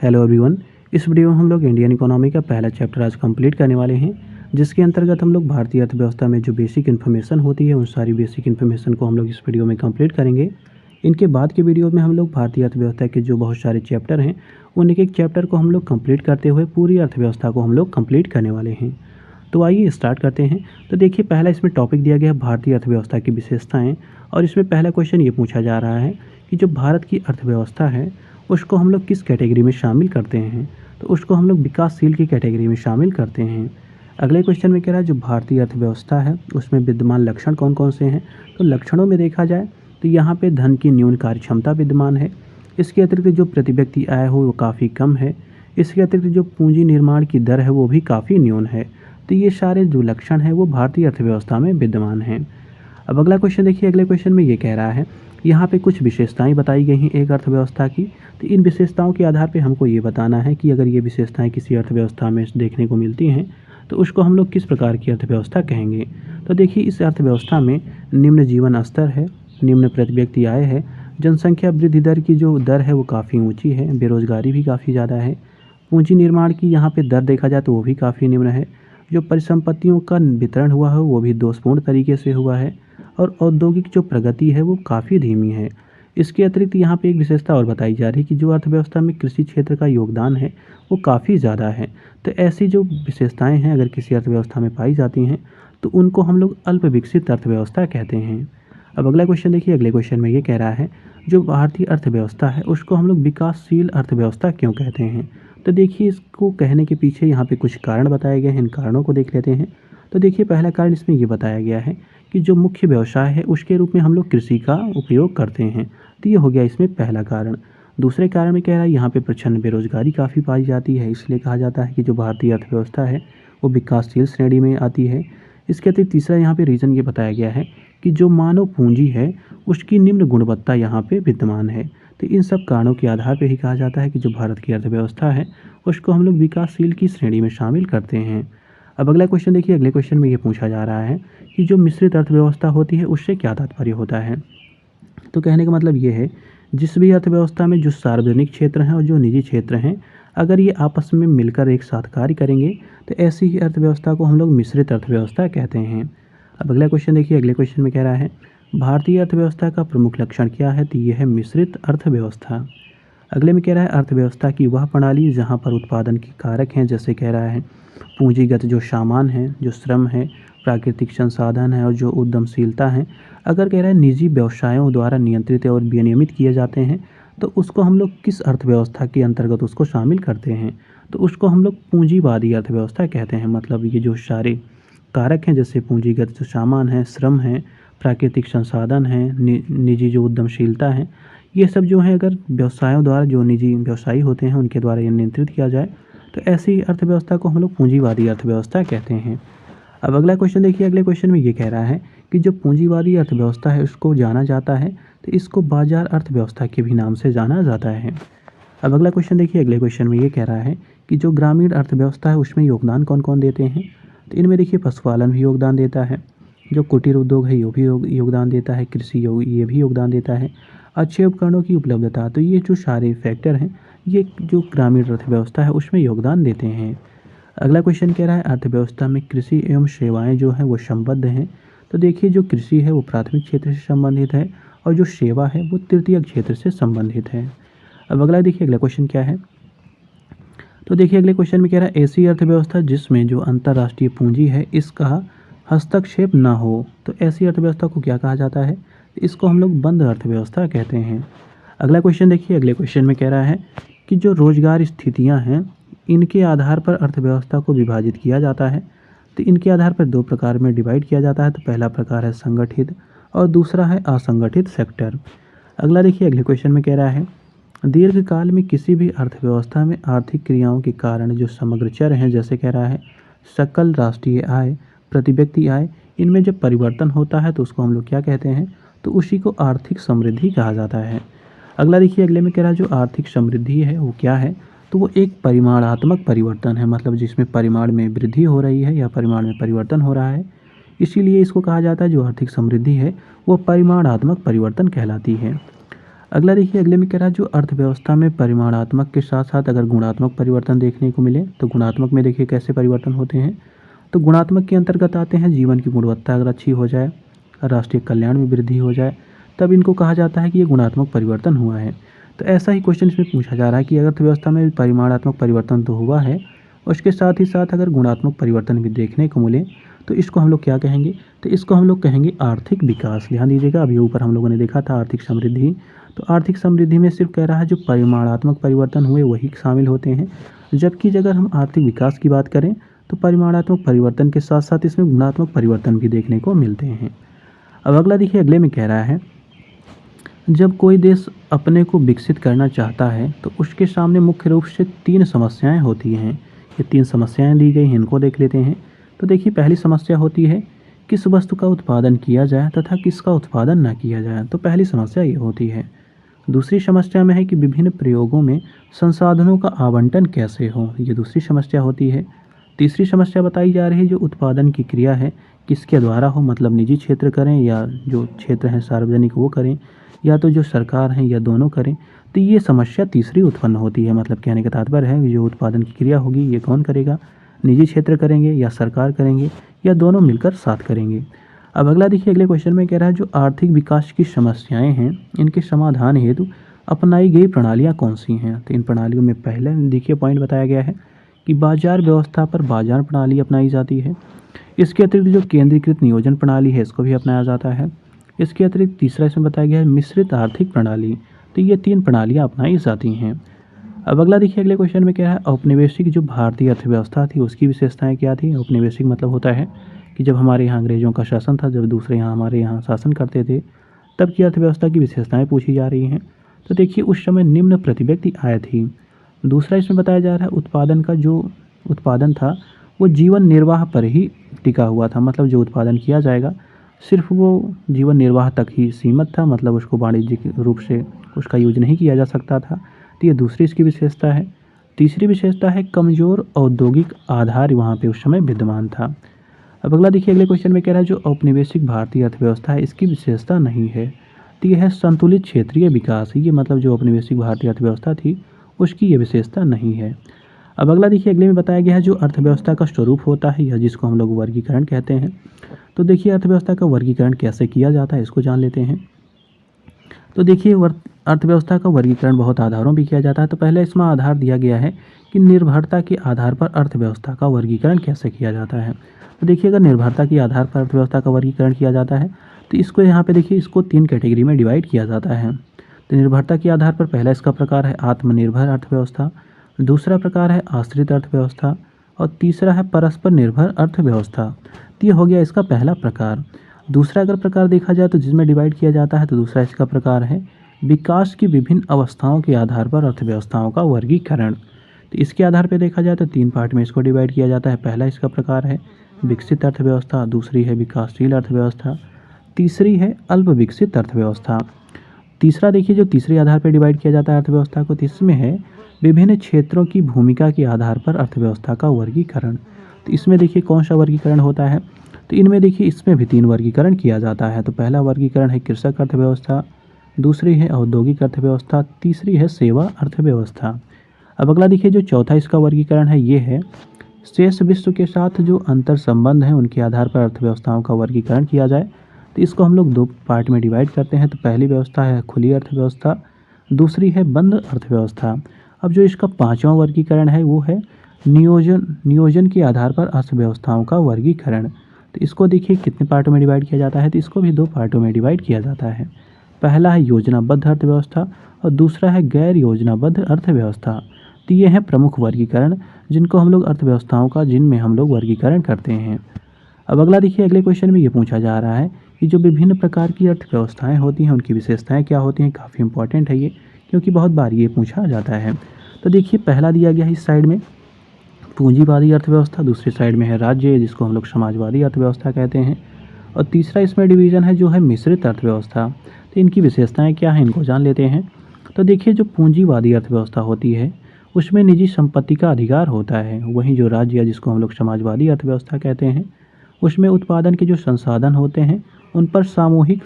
Hello everyone. इस video में हम लोग इंडियन इकोनॉमी का पहला चैप्टर आज कंप्लीट करने वाले हैं, जिसके अंतर्गत हम लोग भारतीय अर्थव्यवस्था में जो बेसिक इन्फॉर्मेशन होती है उन सारी बेसिक इन्फॉर्मेशन को हम लोग इस वीडियो में कंप्लीट करेंगे। इनके बाद के वीडियो में हम लोग भारतीय अर्थव्यवस्था के जो बहुत सारे चैप्टर हैं उन एक एक चैप्टर को हम लोग कंप्लीट करते हुए पूरी अर्थव्यवस्था को हम लोग कंप्लीट करने वाले हैं। तो आइए स्टार्ट करते हैं। तो देखिए, पहला इसमें टॉपिक दिया गया है भारतीय अर्थव्यवस्था की विशेषताएँ, और इसमें पहला क्वेश्चन ये पूछा जा रहा है कि जो भारत की अर्थव्यवस्था है उसको हम लोग किस कैटेगरी में शामिल करते हैं। तो उसको हम लोग विकासशील की कैटेगरी में शामिल करते हैं। अगले क्वेश्चन में कह रहा है जो भारतीय अर्थव्यवस्था है उसमें विद्यमान लक्षण कौन कौन से हैं। तो लक्षणों में देखा जाए तो यहाँ पे धन की न्यून कार्य क्षमता विद्यमान है। इसके अतिरिक्त जो प्रति व्यक्ति आय हो वो काफ़ी कम है। इसके अतिरिक्त जो पूंजी निर्माण की दर है वो भी काफ़ी न्यून है। तो ये सारे जो लक्षण हैं वो भारतीय अर्थव्यवस्था में विद्यमान हैं। अब अगला क्वेश्चन देखिए, अगले क्वेश्चन में ये कह रहा है यहाँ पे कुछ विशेषताएं बताई गई हैं एक अर्थव्यवस्था की। तो इन विशेषताओं के आधार पे हमको ये बताना है कि अगर ये विशेषताएं किसी अर्थव्यवस्था में देखने को मिलती हैं तो उसको हम लोग किस प्रकार की अर्थव्यवस्था कहेंगे। तो देखिए, इस अर्थव्यवस्था में निम्न जीवन स्तर है, निम्न प्रति व्यक्ति आय है, जनसंख्या वृद्धि दर की जो दर है वो काफ़ी ऊँची है, बेरोजगारी भी काफ़ी ज़्यादा है, पूंजी निर्माण की यहाँ पे दर देखा जाए तो वो भी काफ़ी निम्न है, जो परिसंपत्तियों का वितरण हुआ है वो भी दोषपूर्ण तरीके से हुआ है, और औद्योगिक जो प्रगति है वो काफ़ी धीमी है। इसके अतिरिक्त यहाँ पे एक विशेषता और बताई जा रही है कि जो अर्थव्यवस्था में कृषि क्षेत्र का योगदान है वो काफ़ी ज़्यादा है। तो ऐसी जो विशेषताएं हैं अगर किसी अर्थव्यवस्था में पाई जाती हैं तो उनको हम लोग अल्प विकसित अर्थव्यवस्था कहते हैं। अब अगला क्वेश्चन देखिए, अगले क्वेश्चन में ये कह रहा है जो भारतीय अर्थव्यवस्था है उसको हम लोग विकासशील अर्थव्यवस्था क्यों कहते हैं। तो देखिए, इसको कहने के पीछे यहाँ पे कुछ कारण बताए गए हैं, इन कारणों को देख लेते हैं। तो देखिए, पहला कारण इसमें ये बताया गया है कि जो मुख्य व्यवसाय है उसके रूप में हम लोग कृषि का उपयोग करते हैं। तो ये हो गया इसमें पहला कारण। दूसरे कारण में कह रहा है यहाँ पे प्रचंड बेरोजगारी काफ़ी पाई जाती है, इसलिए कहा जाता है कि जो भारतीय अर्थव्यवस्था है वो विकासशील श्रेणी में आती है। इसके अतिरिक्त तीसरा यहाँ पे रीज़न ये बताया गया है कि जो मानव पूंजी है उसकी निम्न गुणवत्ता यहाँ पे विद्यमान है। तो इन सब कारणों के आधार पर ही कहा जाता है कि जो भारत की अर्थव्यवस्था है उसको हम लोग विकासशील की श्रेणी में शामिल करते हैं। अब अगला क्वेश्चन देखिए, अगले क्वेश्चन में ये पूछा जा रहा है कि जो मिश्रित अर्थव्यवस्था होती है उससे क्या तात्पर्य होता है। तो कहने का मतलब ये है जिस भी अर्थव्यवस्था में जो सार्वजनिक क्षेत्र हैं और जो निजी क्षेत्र हैं अगर ये आपस में मिलकर एक साथ कार्य करेंगे तो ऐसी ही अर्थव्यवस्था को हम लोग मिश्रित अर्थव्यवस्था कहते हैं। अब अगला क्वेश्चन देखिए, अगले क्वेश्चन में कह रहा है भारतीय अर्थव्यवस्था का प्रमुख लक्षण क्या है। तो ये है मिश्रित अर्थव्यवस्था। अगले में कह रहा है अर्थव्यवस्था की वह प्रणाली जहाँ पर उत्पादन के कारक हैं, जैसे कह रहा है पूंजीगत जो सामान है, जो श्रम है, प्राकृतिक संसाधन है और जो उद्यमशीलता है, अगर कह रहा है निजी व्यवसायों द्वारा नियंत्रित और विनियमित किए जाते हैं तो उसको हम लोग किस अर्थव्यवस्था के अंतर्गत उसको शामिल करते हैं। तो उसको हम लोग पूंजीवादी अर्थव्यवस्था कहते हैं। मतलब ये जो सारे कारक हैं जैसे पूंजीगत जो सामान है, श्रम है, प्राकृतिक संसाधन है, निजी जो उद्यमशीलता है, ये सब जो है अगर व्यवसायों द्वारा जो निजी व्यवसायी होते हैं उनके द्वारा ये नियंत्रित किया जाए तो ऐसी अर्थव्यवस्था को हम लोग पूंजीवादी अर्थव्यवस्था कहते हैं। अब अगला क्वेश्चन देखिए, अगले क्वेश्चन में ये कह रहा है कि जो पूंजीवादी अर्थव्यवस्था है उसको जाना जाता है तो इसको बाजार अर्थव्यवस्था के भी नाम से जाना जाता है। अब अगला क्वेश्चन देखिए, अगले क्वेश्चन में ये कह रहा है कि जो ग्रामीण अर्थव्यवस्था है उसमें योगदान कौन कौन देते हैं। तो इनमें देखिए पशुपालन भी योगदान देता है, जो कुटीर उद्योग है ये भी योगदान देता है, कृषि ये भी योगदान देता है, अच्छे उपकरणों की उपलब्धता। तो ये जो सारे फैक्टर हैं ये जो ग्रामीण अर्थव्यवस्था है उसमें योगदान देते हैं। अगला क्वेश्चन कह रहा है अर्थव्यवस्था में कृषि एवं सेवाएं जो हैं वो संबद्ध हैं। तो देखिए, जो कृषि है वो प्राथमिक क्षेत्र से संबंधित है और जो सेवा है वो तृतीयक क्षेत्र से संबंधित है। अब अगला देखिए, अगला क्वेश्चन क्या है। तो देखिए, अगले क्वेश्चन में कह रहा है ऐसी अर्थव्यवस्था जिसमें जो अंतर्राष्ट्रीय पूंजी है इसका हस्तक्षेप ना हो। तो ऐसी अर्थव्यवस्था को क्या कहा जाता है। इसको हम लोग बंद अर्थव्यवस्था कहते हैं। अगला क्वेश्चन देखिए, अगले क्वेश्चन में कह रहा है कि जो रोजगार स्थितियां हैं इनके आधार पर अर्थव्यवस्था को विभाजित किया जाता है। तो इनके आधार पर दो प्रकार में डिवाइड किया जाता है। तो पहला प्रकार है संगठित और दूसरा है असंगठित सेक्टर। अगला देखिए, अगले क्वेश्चन में कह रहा है दीर्घकाल में किसी भी अर्थव्यवस्था में आर्थिक क्रियाओं के कारण जो समग्र चर हैं, जैसे कह रहा है सकल राष्ट्रीय आय, प्रति व्यक्ति आय, इनमें जब परिवर्तन होता है तो उसको हम लोग क्या कहते हैं। तो उसी को आर्थिक समृद्धि कहा जाता है। अगला देखिए, अगले में कह रहा है जो आर्थिक समृद्धि है वो क्या है। तो वो एक परिमाणात्मक परिवर्तन है, मतलब जिसमें परिमाण में वृद्धि हो रही है या परिमाण में परिवर्तन हो रहा है, इसीलिए इसको कहा जाता है जो आर्थिक समृद्धि है वो परिमाणात्मक परिवर्तन कहलाती है। अगला देखिए, अगले में कह रहा है जो अर्थव्यवस्था में परिमाणात्मक के साथ साथ अगर गुणात्मक परिवर्तन देखने को मिले तो गुणात्मक में देखिए कैसे परिवर्तन होते हैं। तो गुणात्मक के अंतर्गत आते हैं जीवन की गुणवत्ता अगर अच्छी हो जाए, राष्ट्रीय कल्याण में वृद्धि हो जाए, तब इनको कहा जाता है कि ये गुणात्मक परिवर्तन हुआ है। तो ऐसा ही क्वेश्चन इसमें पूछा जा रहा है कि अर्थव्यवस्था में परिमाणात्मक परिवर्तन तो हुआ है, उसके साथ ही साथ अगर गुणात्मक परिवर्तन भी देखने को मिले तो इसको हम लोग क्या कहेंगे? तो इसको हम लोग कहेंगे आर्थिक विकास। ध्यान दीजिएगा, अभी ऊपर हम लोगों ने देखा था आर्थिक समृद्धि, तो आर्थिक समृद्धि में सिर्फ कह रहा है जो परिमाणात्मक परिवर्तन हुए वही शामिल होते हैं, जबकि अगर हम आर्थिक विकास की बात करें तो परिमाणात्मक परिवर्तन के साथ साथ इसमें गुणात्मक परिवर्तन भी देखने को मिलते हैं। अब अगला देखिए, अगले में कह रहा है जब कोई देश अपने को विकसित करना चाहता है तो उसके सामने मुख्य रूप से 3 समस्याएं होती हैं। ये 3 समस्याएं दी गई हैं, इनको देख लेते हैं। तो देखिए, पहली समस्या होती है किस वस्तु का उत्पादन किया जाए तथा किसका उत्पादन ना किया जाए। तो पहली समस्या ये होती है। दूसरी समस्या में है कि विभिन्न प्रयोगों में संसाधनों का आवंटन कैसे हो, ये दूसरी समस्या होती है। तीसरी समस्या बताई जा रही है जो उत्पादन की क्रिया है किसके द्वारा हो, मतलब निजी क्षेत्र करें या जो क्षेत्र हैं सार्वजनिक वो करें, या तो जो सरकार हैं या दोनों करें। तो ये समस्या तीसरी उत्पन्न होती है। मतलब कहने का तात्पर्य है जो उत्पादन की क्रिया होगी ये कौन करेगा, निजी क्षेत्र करेंगे या सरकार करेंगे या दोनों मिलकर साथ करेंगे। अब अगला देखिए, अगले क्वेश्चन में कह रहा है जो आर्थिक विकास की समस्याएं हैं इनके समाधान हेतु अपनाई गई प्रणालियां कौन सी हैं। तो इन प्रणालियों में पहले देखिए पॉइंट बताया गया है कि बाजार व्यवस्था पर बाजार प्रणाली अपनाई जाती है। इसके अतिरिक्त जो केंद्रीकृत नियोजन प्रणाली है इसको भी अपनाया जाता है। इसके अतिरिक्त तीसरा इसमें बताया गया है मिश्रित आर्थिक प्रणाली। तो ये 3 प्रणालियाँ अपनाई जाती हैं। अब अगला देखिए, अगले क्वेश्चन में क्या है औपनिवेशिक जो भारतीय अर्थव्यवस्था थी उसकी विशेषताएं क्या थी। औपनिवेशिक मतलब होता है कि जब हमारे यहाँ अंग्रेजों का शासन था, जब दूसरे यहाँ हमारे यहाँ शासन करते थे, तब की अर्थव्यवस्था की विशेषताएं पूछी जा रही हैं। तो देखिए, उस समय निम्न प्रति व्यक्ति आय थी। दूसरा इसमें बताया जा रहा है उत्पादन का जो उत्पादन था वो जीवन निर्वाह पर ही टिका हुआ था। मतलब जो उत्पादन किया जाएगा सिर्फ वो जीवन निर्वाह तक ही सीमित था, मतलब उसको वाणिज्यिक रूप से उसका यूज नहीं किया जा सकता था। तो ये दूसरी इसकी विशेषता है। तीसरी विशेषता है कमज़ोर औद्योगिक आधार वहाँ पे उस समय विद्यमान था। अब अगला देखिए, अगले क्वेश्चन में कह रहा है जो औपनिवेशिक भारतीय अर्थव्यवस्था है इसकी विशेषता नहीं है। तो यह है संतुलित क्षेत्रीय विकास। ये मतलब जो औपनिवेशिक भारतीय अर्थव्यवस्था थी उसकी ये विशेषता नहीं है। अब अगला देखिए, अगले में बताया गया है जो अर्थव्यवस्था का स्वरूप होता है या जिसको हम लोग वर्गीकरण कहते हैं। तो देखिए, अर्थव्यवस्था का वर्गीकरण कैसे किया जाता है इसको जान लेते हैं। तो देखिए, अर्थव्यवस्था का वर्गीकरण बहुत आधारों पर किया जाता है। तो पहले इसमें आधार दिया गया है कि निर्भरता के आधार पर अर्थव्यवस्था का वर्गीकरण कैसे किया जाता है। तो देखिए, अगर निर्भरता के आधार पर अर्थव्यवस्था का वर्गीकरण किया जाता है तो इसको यहाँ पे देखिए इसको 3 कैटेगरी में डिवाइड किया जाता है। तो निर्भरता के आधार पर पहला इसका प्रकार है आत्मनिर्भर अर्थव्यवस्था, दूसरा प्रकार है आश्रित अर्थव्यवस्था और तीसरा है परस्पर निर्भर अर्थव्यवस्था। तो ये हो गया इसका पहला प्रकार। दूसरा अगर प्रकार देखा जाए तो जिसमें डिवाइड किया जाता है तो दूसरा इसका प्रकार है विकास की विभिन्न अवस्थाओं के आधार पर अर्थव्यवस्थाओं का वर्गीकरण। तो इसके आधार पर देखा जाए तो 3 पार्ट में इसको डिवाइड किया जाता है। पहला इसका प्रकार है विकसित अर्थव्यवस्था, दूसरी है विकासशील अर्थव्यवस्था, तीसरी है अल्प विकसित अर्थव्यवस्था। तीसरा देखिए जो तीसरे आधार पर डिवाइड किया जाता है अर्थव्यवस्था को, तो इसमें है विभिन्न क्षेत्रों की भूमिका के आधार पर अर्थव्यवस्था का वर्गीकरण। तो इसमें देखिए कौन सा वर्गीकरण होता है, तो इनमें देखिए इसमें भी 3 वर्गीकरण किया जाता है। तो पहला वर्गीकरण है कृषक अर्थव्यवस्था, दूसरी है औद्योगिक अर्थव्यवस्था, तीसरी है सेवा अर्थव्यवस्था। अब अगला देखिए जो चौथा इसका वर्गीकरण है ये है शेष विश्व के साथ जो अंतर संबंध हैं उनके आधार पर अर्थव्यवस्थाओं का वर्गीकरण किया जाए। तो इसको हम लोग 2 पार्ट में डिवाइड करते हैं। तो पहली व्यवस्था है खुली अर्थव्यवस्था, दूसरी है बंद अर्थव्यवस्था। अब जो इसका 5वां वर्गीकरण है वो है नियोजन के आधार पर अर्थव्यवस्थाओं का वर्गीकरण। तो इसको देखिए कितने पार्टों में डिवाइड किया जाता है, तो इसको भी 2 पार्टों में डिवाइड किया जाता है। पहला है योजनाबद्ध अर्थव्यवस्था और दूसरा है गैर योजनाबद्ध अर्थव्यवस्था। तो ये हैं प्रमुख वर्गीकरण जिनको हम लोग अर्थव्यवस्थाओं का जिनमें हम लोग वर्गीकरण करते हैं। अब अगला देखिए अगले क्वेश्चन में ये पूछा जा रहा है कि जो विभिन्न प्रकार की अर्थव्यवस्थाएं होती हैं उनकी विशेषताएं क्या होती हैं। काफ़ी इंपॉर्टेंट है ये, क्योंकि बहुत बार ये पूछा जाता है। तो देखिए पहला दिया गया है इस साइड में पूंजीवादी अर्थव्यवस्था, दूसरी साइड में है राज्य जिसको हम लोग समाजवादी अर्थव्यवस्था कहते हैं, और तीसरा इसमें डिवीज़न है जो है मिश्रित अर्थव्यवस्था। तो इनकी विशेषताएँ क्या हैं इनको जान लेते हैं। तो देखिए जो पूंजीवादी अर्थव्यवस्था होती है उसमें निजी संपत्ति का अधिकार होता है, वहीं जो राज्य या जिसको हम लोग समाजवादी अर्थव्यवस्था कहते हैं उसमें उत्पादन के जो संसाधन होते हैं उन पर सामूहिक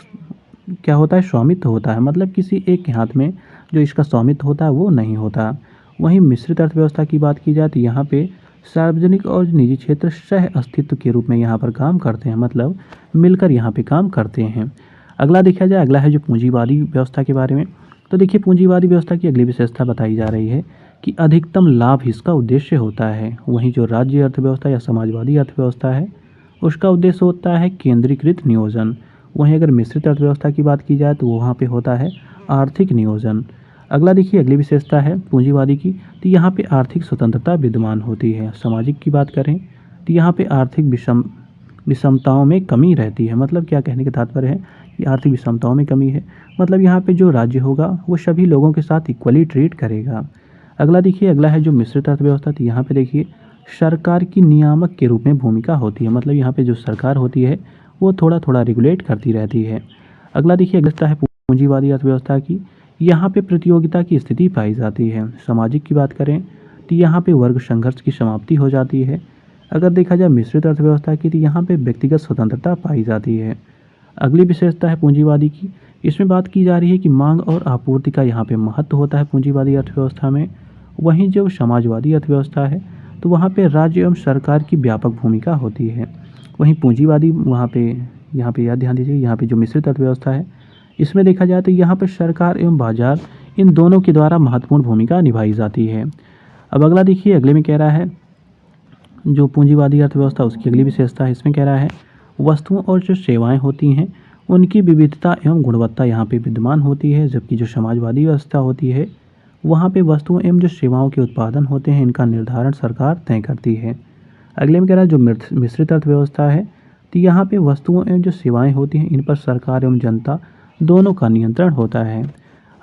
क्या होता है, स्वामित्व होता है, मतलब किसी एक के हाथ में जो इसका स्वामित्व होता है वो नहीं होता। वहीं मिश्रित अर्थव्यवस्था की बात की जाए तो यहाँ पे सार्वजनिक और निजी क्षेत्र सह अस्तित्व के रूप में यहाँ पर काम करते हैं, मतलब मिलकर यहाँ पे काम करते हैं। अगला देखा जाए, अगला है जो पूंजीवादी व्यवस्था के बारे में। तो देखिए पूंजीवादी व्यवस्था की अगली विशेषता बताई जा रही है कि अधिकतम लाभ इसका उद्देश्य होता है। वहीं जो राज्य अर्थव्यवस्था या समाजवादी अर्थव्यवस्था है उसका उद्देश्य होता है केंद्रीकृत नियोजन। वहीं अगर मिश्रित अर्थव्यवस्था की बात की जाए तो वहाँ पे होता है आर्थिक नियोजन। अगला देखिए, अगली विशेषता है पूंजीवादी की, तो यहाँ पे आर्थिक स्वतंत्रता विद्यमान होती है। सामाजिक की बात करें तो यहाँ पे आर्थिक विषमताओं में कमी रहती है। मतलब क्या कहने का तात्पर्य है कि आर्थिक विषमताओं में कमी है, मतलब यहाँ पे जो राज्य होगा वो सभी लोगों के साथ इक्वली ट्रीट करेगा। अगला देखिए, अगला है जो मिश्रित अर्थव्यवस्था, तो यहाँ पे देखिए सरकार की नियामक के रूप में भूमिका होती है। मतलब यहाँ पे जो सरकार होती है वो थोड़ा थोड़ा रेगुलेट करती रहती है। अगला देखिए, अगला है पूंजीवादी अर्थव्यवस्था की, यहाँ पे प्रतियोगिता की स्थिति पाई जाती है। सामाजिक की बात करें तो यहाँ पे वर्ग संघर्ष की समाप्ति हो जाती है। अगर देखा जाए मिश्रित अर्थव्यवस्था की तो यहाँ पे व्यक्तिगत स्वतंत्रता पाई जाती है। अगली विशेषता है पूंजीवादी की, इसमें बात की जा रही है कि मांग और आपूर्ति का यहाँ पे महत्व होता है पूंजीवादी अर्थव्यवस्था में। वहीं जो समाजवादी अर्थव्यवस्था है तो वहाँ पे राज्य एवं सरकार की व्यापक भूमिका होती है। वहीं पूंजीवादी वहाँ पे यहाँ पे याद ध्यान दीजिए, यहाँ पे जो मिश्रित अर्थव्यवस्था है इसमें देखा जाए तो यहाँ पे सरकार एवं बाजार इन दोनों के द्वारा महत्वपूर्ण भूमिका निभाई जाती है। अब अगला देखिए, अगले में कह रहा है जो पूंजीवादी अर्थव्यवस्था उसकी अगली विशेषता है, इसमें कह रहा है वस्तुओं और जो सेवाएं होती हैं उनकी विविधता एवं गुणवत्ता यहाँ पे विद्यमान होती है। जबकि जो समाजवादी व्यवस्था होती है वहाँ पे वस्तुओं एवं जो सेवाओं के उत्पादन होते हैं इनका निर्धारण सरकार तय करती है। अगले में कह रहा है जो मिश्रित अर्थव्यवस्था है तो यहाँ पे वस्तुओं एवं जो सेवाएं होती हैं इन पर सरकार एवं जनता दोनों का नियंत्रण होता है।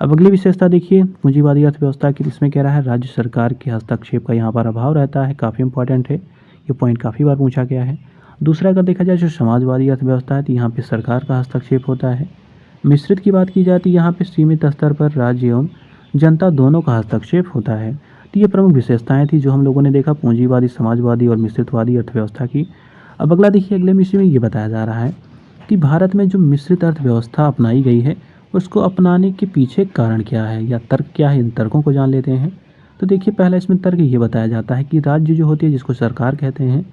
अब अगली विशेषता देखिए पूंजीवादी अर्थव्यवस्था की, इसमें कह रहा है राज्य सरकार के हस्तक्षेप का यहाँ पर अभाव रहता है। काफ़ी इंपॉर्टेंट है, ये पॉइंट काफ़ी बार पूछा गया है। दूसरा अगर देखा जाए जो समाजवादी अर्थव्यवस्था है तो यहाँ पे सरकार का हस्तक्षेप होता है। मिश्रित की बात की जाती है यहाँ पे सीमित स्तर पर राज्य एवं जनता दोनों का हस्तक्षेप होता है। तो ये प्रमुख विशेषताएं थी जो हम लोगों ने देखा पूंजीवादी, समाजवादी और मिश्रितवादी अर्थव्यवस्था की। अब अगला देखिए, अगले विषय में ये बताया जा रहा है कि भारत में जो मिश्रित अर्थव्यवस्था अपनाई गई है उसको अपनाने के पीछे कारण क्या है या तर्क क्या है, इन तर्कों को जान लेते हैं। तो देखिए पहला इसमें तर्क ये बताया जाता है कि राज्य जो होती है जिसको सरकार कहते हैं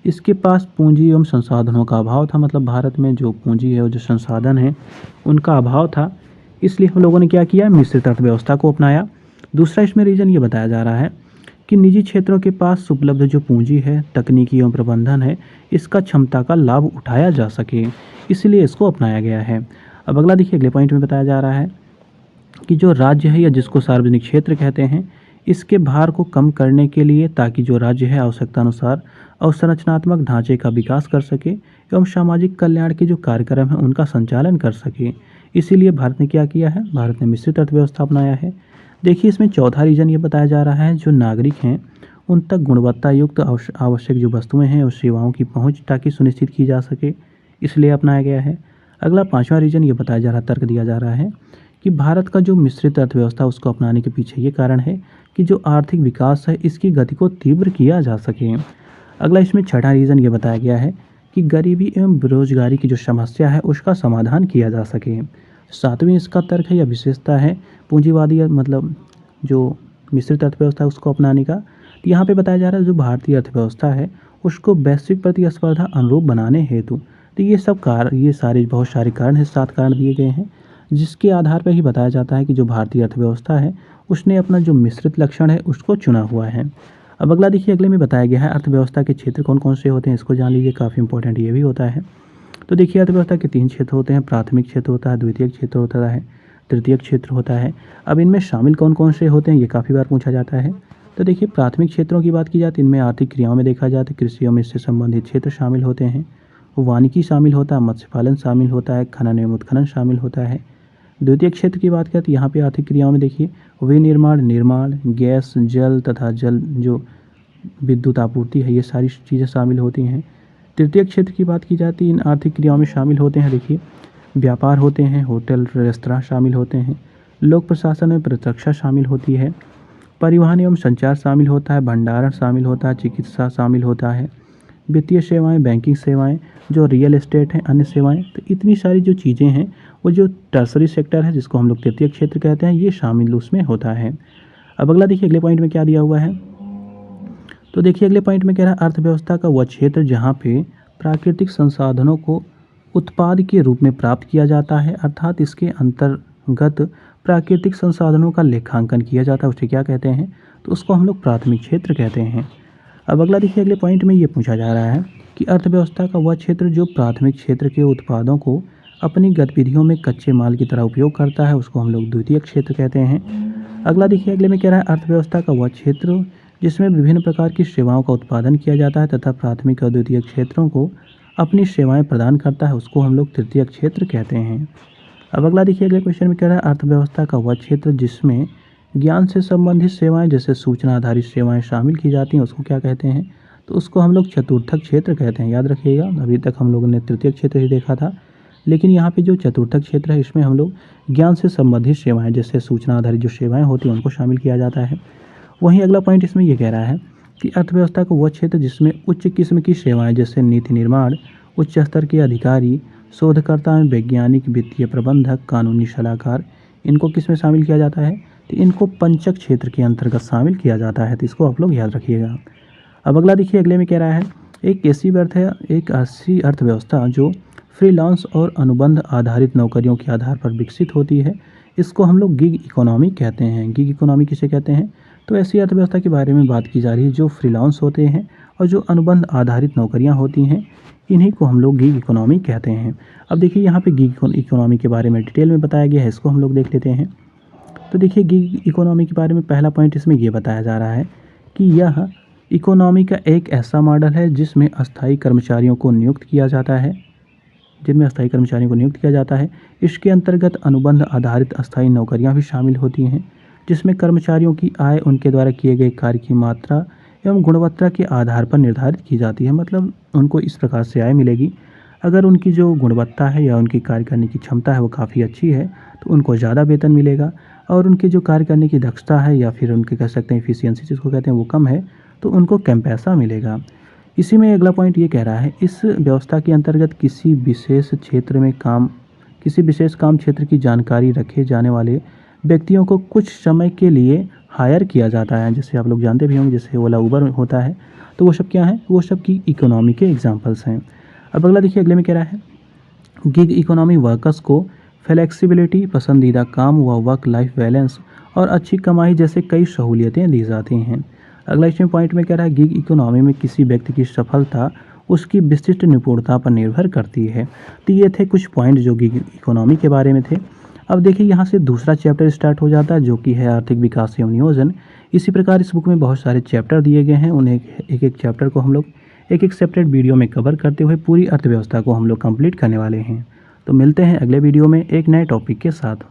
इसके पास पूंजी एवं संसाधनों का अभाव था। मतलब भारत में जो पूंजी है और जो संसाधन है उनका अभाव था, इसलिए हम लोगों ने क्या किया, मिश्रित अर्थव्यवस्था को अपनाया। दूसरा इसमें रीज़न ये बताया जा रहा है कि निजी क्षेत्रों के पास उपलब्ध जो पूंजी है, तकनीकी एवं प्रबंधन है, इसका क्षमता का लाभ उठाया जा सके, इसलिए इसको अपनाया गया है। अब अगला देखिए, अगले पॉइंट में बताया जा रहा है कि जो राज्य है या जिसको सार्वजनिक क्षेत्र कहते हैं इसके भार को कम करने के लिए ताकि जो राज्य है आवश्यकता अनुसार अवसंरचनात्मक ढांचे का विकास कर सके एवं सामाजिक कल्याण के जो कार्यक्रम हैं उनका संचालन कर सके, इसीलिए भारत ने क्या किया है, भारत ने मिश्रित अर्थव्यवस्था अपनाया है। देखिए इसमें चौथा रीजन ये बताया जा रहा है जो नागरिक हैं उन तक गुणवत्ता युक्त आवश्यक जो वस्तुएं हैं और सेवाओं की पहुंच ताकि सुनिश्चित की जा सके, इसलिए अपनाया गया है। अगला पांचवा रीजन ये बताया जा रहा, तर्क दिया जा रहा है कि भारत का जो मिश्रित अर्थव्यवस्था उसको अपनाने के पीछे ये कारण है कि जो आर्थिक विकास है इसकी गति को तीव्र किया जा सके। अगला इसमें छठा रीज़न ये बताया गया है कि गरीबी एवं बेरोजगारी की जो समस्या है उसका समाधान किया जा सके। सातवीं इसका तर्क है या विशेषता है पूंजीवादी मतलब जो मिश्रित अर्थव्यवस्था है उसको अपनाने का, तो यहाँ पे बताया जा रहा है जो भारतीय अर्थव्यवस्था है उसको वैश्विक प्रतिस्पर्धा अनुरूप बनाने हेतु, तो ये सारे बहुत सारे कारण है, 7 कारण दिए गए हैं जिसके आधार पर ही बताया जाता है कि जो भारतीय अर्थव्यवस्था है उसने अपना जो मिश्रित लक्षण है उसको चुना हुआ है। अब अगला देखिए, अगले में बताया गया है अर्थव्यवस्था के क्षेत्र कौन कौन से होते हैं, इसको जान लीजिए, काफ़ी इंपॉर्टेंट ये भी होता है। तो देखिए अर्थव्यवस्था के 3 क्षेत्र होते हैं, प्राथमिक क्षेत्र होता है, द्वितीयक क्षेत्र होता है, तृतीयक क्षेत्र होता है। अब इनमें शामिल कौन कौन से होते हैं ये काफ़ी बार पूछा जाता है। तो देखिए प्राथमिक क्षेत्रों की बात की जाए तो इनमें आर्थिक क्रियाओं में देखा जाए तो कृषि एवं इससे संबंधित क्षेत्र शामिल होते हैं, वानिकी शामिल होता है, मत्स्य पालन शामिल होता है, खनन एवं उत्खनन शामिल होता है। द्वितीय क्षेत्र की बात करें तो यहाँ पे आर्थिक क्रियाओं में देखिए विनिर्माण, निर्माण, गैस, जल तथा जल जो विद्युत आपूर्ति है ये सारी चीज़ें शामिल होती हैं। तृतीय क्षेत्र की बात की जाती है इन आर्थिक क्रियाओं में शामिल होते हैं देखिए व्यापार होते हैं, होटल रेस्तरां शामिल होते हैं, लोक प्रशासन में प्रतिरक्षा शामिल होती है, परिवहन एवं संचार शामिल होता है, भंडारण शामिल होता है, चिकित्सा शामिल होता है, वित्तीय सेवाएं, बैंकिंग सेवाएं, जो रियल एस्टेट है, अन्य सेवाएं। तो इतनी सारी जो चीज़ें हैं वो जो टर्सरी सेक्टर है जिसको हम लोग तृतीयक क्षेत्र कहते हैं, ये शामिल उसमें होता है। अब अगला देखिए अगले पॉइंट में क्या दिया हुआ है। तो देखिए अगले पॉइंट में कह रहा है अर्थव्यवस्था का वह क्षेत्र जहाँ पे प्राकृतिक संसाधनों को उत्पाद के रूप में प्राप्त किया जाता है, अर्थात इसके अंतर्गत प्राकृतिक संसाधनों का लेखांकन किया जाता है, उसे क्या कहते हैं, तो उसको हम लोग प्राथमिक क्षेत्र कहते हैं। अब अगला देखिए अगले पॉइंट में ये पूछा जा रहा है कि अर्थव्यवस्था का वह क्षेत्र जो प्राथमिक क्षेत्र के उत्पादों को अपनी गतिविधियों में कच्चे माल की तरह उपयोग करता है, उसको हम लोग द्वितीयक क्षेत्र कहते हैं। अगला देखिए अगले में कह रहा है अर्थव्यवस्था का वह क्षेत्र जिसमें विभिन्न प्रकार की सेवाओं का उत्पादन किया जाता है तथा प्राथमिक और द्वितीयक क्षेत्रों को अपनी सेवाएं प्रदान करता है, उसको हम लोग तृतीयक क्षेत्र कहते हैं। अब अगला देखिए अगले क्वेश्चन में कह रहा है अर्थव्यवस्था का वह क्षेत्र जिसमें ज्ञान से संबंधित सेवाएं जैसे सूचना आधारित सेवाएं शामिल की जाती हैं, उसको क्या कहते हैं, तो उसको हम लोग चतुर्थक क्षेत्र कहते हैं। याद रखिएगा, अभी तक हम लोगों ने तृतीयक क्षेत्र ही देखा था, लेकिन यहाँ पे जो चतुर्थक क्षेत्र है इसमें हम लोग ज्ञान से संबंधित सेवाएं जैसे सूचना आधारित जो सेवाएं होती हैं उनको शामिल किया जाता है। वहीं अगला पॉइंट इसमें ये कह रहा है कि अर्थव्यवस्था का वह क्षेत्र जिसमें उच्च किस्म की सेवाएं जैसे नीति निर्माण, उच्च स्तर के अधिकारी, शोधकर्ता, वैज्ञानिक, वित्तीय प्रबंधक, कानूनी सलाहकार, इनको किस में शामिल किया जाता है, तो इनको पंचक क्षेत्र के अंतर्गत शामिल किया जाता है। तो इसको आप लोग याद रखिएगा। अब अगला देखिए अगले में कह रहा है एक ऐसी अर्थव्यवस्था जो फ्रीलांस और अनुबंध आधारित नौकरियों के आधार पर विकसित होती है, इसको हम लोग गिग इकोनॉमी कहते हैं। गिग इकोनॉमी किसे कहते हैं, तो ऐसी अर्थव्यवस्था के बारे में बात की जा रही है जो फ्रीलांस होते हैं और जो अनुबंध आधारित नौकरियां होती हैं, इन्हीं को हम लोग गिग इकोनॉमी कहते हैं। अब देखिए यहाँ पे गिग इकोनॉमी के बारे में डिटेल में बताया गया है, इसको हम लोग देख लेते हैं। तो देखिए गिग इकोनॉमी के बारे में पहला पॉइंट इसमें ये बताया जा रहा है कि यह इकोनॉमी का एक ऐसा मॉडल है जिसमें अस्थायी कर्मचारियों को नियुक्त किया जाता है इसके अंतर्गत अनुबंध आधारित अस्थायी नौकरियां भी शामिल होती हैं, जिसमें कर्मचारियों की आय उनके द्वारा किए गए कार्य की मात्रा एवं गुणवत्ता के आधार पर निर्धारित की जाती है। मतलब उनको इस प्रकार से आय मिलेगी, अगर उनकी जो गुणवत्ता है या उनकी कार्य करने की क्षमता है वो काफ़ी अच्छी है तो उनको ज़्यादा वेतन मिलेगा, और उनकी जो कार्य करने की दक्षता है या फिर उनके कह सकते हैं एफिशिएंसी जिसको कहते हैं वो कम है तो उनको कम पैसा मिलेगा। इसी में अगला पॉइंट ये कह रहा है इस व्यवस्था के अंतर्गत किसी विशेष काम क्षेत्र की जानकारी रखे जाने वाले व्यक्तियों को कुछ समय के लिए हायर किया जाता है। जैसे आप लोग जानते भी होंगे, जैसे ओला उबर होता है, तो वो सब क्या है, वो सब की इकोनॉमी के एग्जांपल्स हैं। अब अगला देखिए अगले में कह रहा है गिग इकोनॉमी वर्कर्स को फ्लेक्सिबिलिटी, पसंदीदा काम व वर्क लाइफ बैलेंस और अच्छी कमाई जैसे कई सहूलियतें दी जाती हैं। अगला इसमें पॉइंट में कह रहा है गिग इकोनॉमी में किसी व्यक्ति की सफलता उसकी विशिष्ट निपुणता पर निर्भर करती है। तो ये थे कुछ पॉइंट जो गिग इकोनॉमी के बारे में थे। अब देखिए यहाँ से दूसरा चैप्टर स्टार्ट हो जाता है जो कि है आर्थिक विकास एवं नियोजन। इसी प्रकार इस बुक में बहुत सारे चैप्टर दिए गए हैं, उन्हें एक एक चैप्टर को हम लोग एक सेपरेट वीडियो में कवर करते हुए पूरी अर्थव्यवस्था को हम लोग कंप्लीट करने वाले हैं। तो मिलते हैं अगले वीडियो में एक नए टॉपिक के साथ।